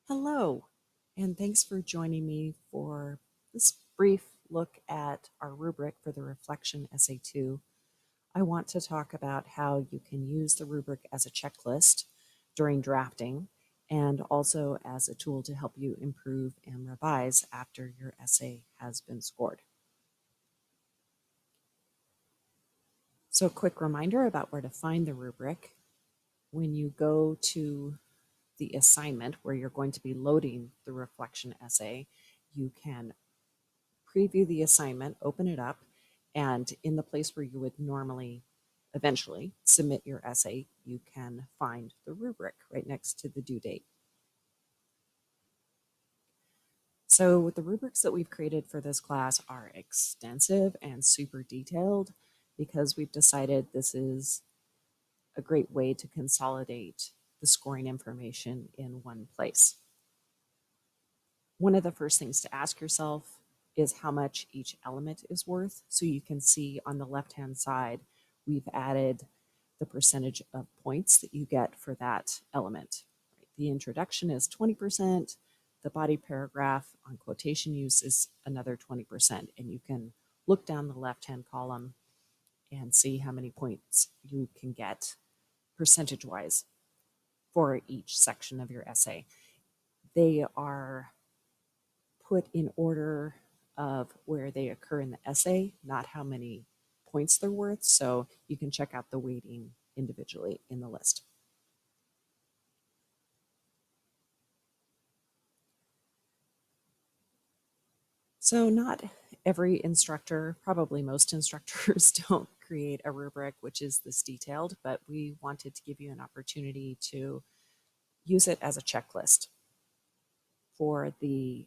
Hello, and thanks for joining me for this brief look at our rubric for the Reflection Essay 2. I want to talk about how you can use the rubric as a checklist during drafting and also as a tool to help you improve and revise after your essay has been scored. So a quick reminder about where to find the rubric. When you go to the assignment where you're going to be loading the reflection essay, you can preview the assignment, open it up, and in the place where you would normally eventually submit your essay, you can find the rubric right next to the due date. So the rubrics that we've created for this class are extensive and super detailed because we've decided this is a great way to consolidate the scoring information in one place. One of the first things to ask yourself is how much each element is worth. So you can see on the left-hand side, we've added the percentage of points that you get for that element. The introduction is 20%. The body paragraph on quotation use is another 20%. And you can look down the left-hand column and see how many points you can get percentage-wise for each section of your essay. They are put in order of where they occur in the essay, not how many points they're worth. So you can check out the weighting individually in the list. So not every instructor, probably most instructors don't create a rubric which is this detailed, but we wanted to give you an opportunity to use it as a checklist. For the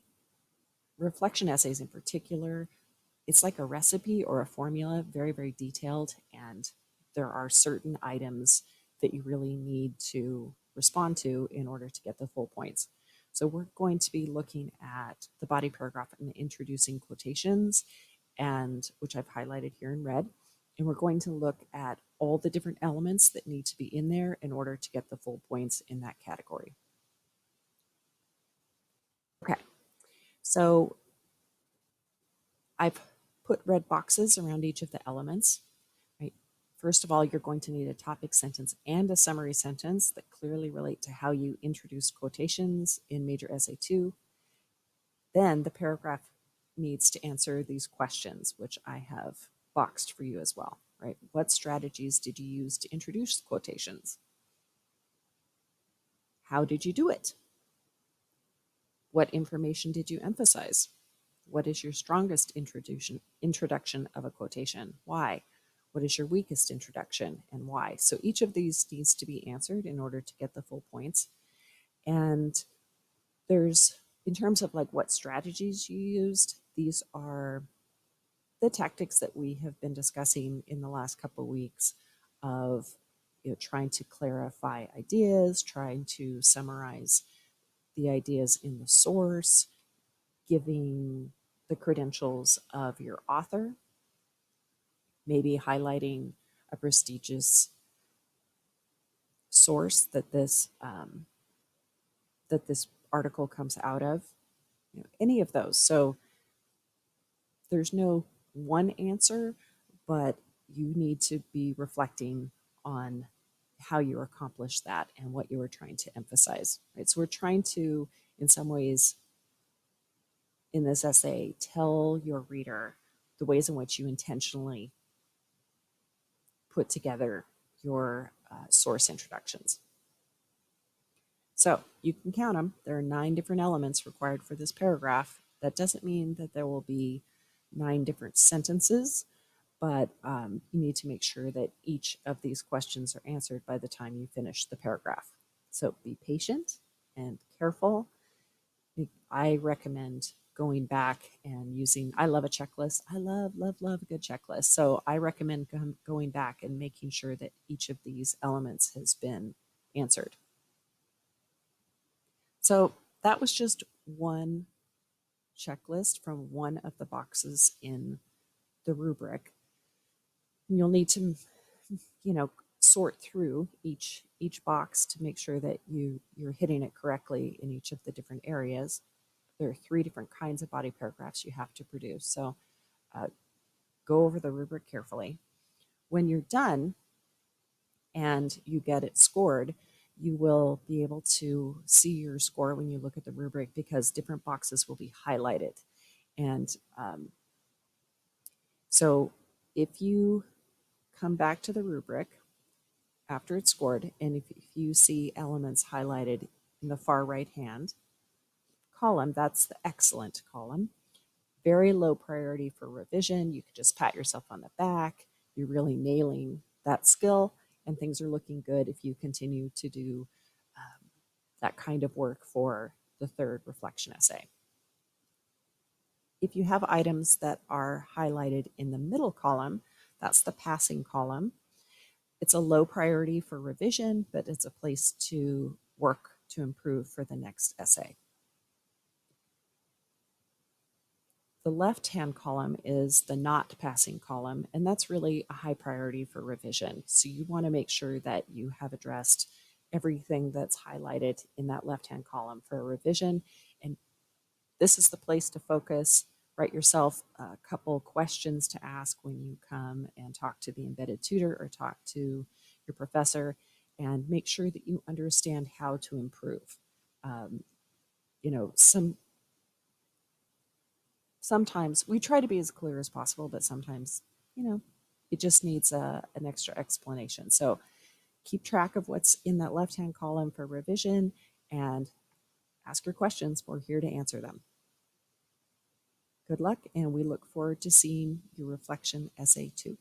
reflection essays in particular, it's like a recipe or a formula, very, very detailed, and there are certain items that you really need to respond to in order to get the full points. So we're going to be looking at the body paragraph and introducing quotations, and which I've highlighted here in red. And we're going to look at all the different elements that need to be in there in order to get the full points in that category. Okay, so I've put red boxes around each of the elements. Right. First of all, you're going to need a topic sentence and a summary sentence that clearly relate to how you introduce quotations in Major Essay 2. Then the paragraph needs to answer these questions, which I have boxed for you as well. Right? What strategies did you use to introduce quotations? How did you do it? What information did you emphasize? What is your strongest introduction of a quotation? Why? What is your weakest introduction and why? So each of these needs to be answered in order to get the full points. And there's, in terms of like what strategies you used, these are the tactics that we have been discussing in the last couple of weeks of trying to clarify ideas, trying to summarize the ideas in the source, giving the credentials of your author, maybe highlighting a prestigious source that this article comes out of, any of those. So there's no one answer, but you need to be reflecting on how you accomplished that and what you were trying to emphasize. Right? So we're trying to, in some ways, in this essay, tell your reader the ways in which you intentionally put together your source introductions. So you can count them. There are 9 different elements required for this paragraph. That doesn't mean that there will be 9 different sentences, but you need to make sure that each of these questions are answered by the time you finish the paragraph. So be patient and careful. I recommend going back and using, I love a checklist. I love a good checklist. So I recommend going back and making sure that each of these elements has been answered. So that was just one checklist from one of the boxes in the rubric. You'll need to, sort through each box to make sure that you're hitting it correctly in each of the different areas. There are 3 different kinds of body paragraphs you have to produce. So uh, go over the rubric carefully. When you're done and you get it scored, you will be able to see your score when you look at the rubric because different boxes will be highlighted. And so if you come back to the rubric after it's scored, and if you see elements highlighted in the far right hand column, that's the excellent column. Very low priority for revision. You could just pat yourself on the back. You're really nailing that skill, and things are looking good if you continue to do that kind of work for the third reflection essay. If you have items that are highlighted in the middle column, that's the passing column. It's a low priority for revision, but it's a place to work to improve for the next essay. The left-hand column is the not passing column, and that's really a high priority for revision. So you want to make sure that you have addressed everything that's highlighted in that left-hand column for a revision. And this is the place to focus. Write yourself a couple questions to ask when you come and talk to the embedded tutor or talk to your professor, and make sure that you understand how to improve. You know, sometimes we try to be as clear as possible, but sometimes, you know, it just needs an extra explanation. So keep track of what's in that left-hand column for revision and ask your questions. We're here to answer them. Good luck, and we look forward to seeing your reflection essay too.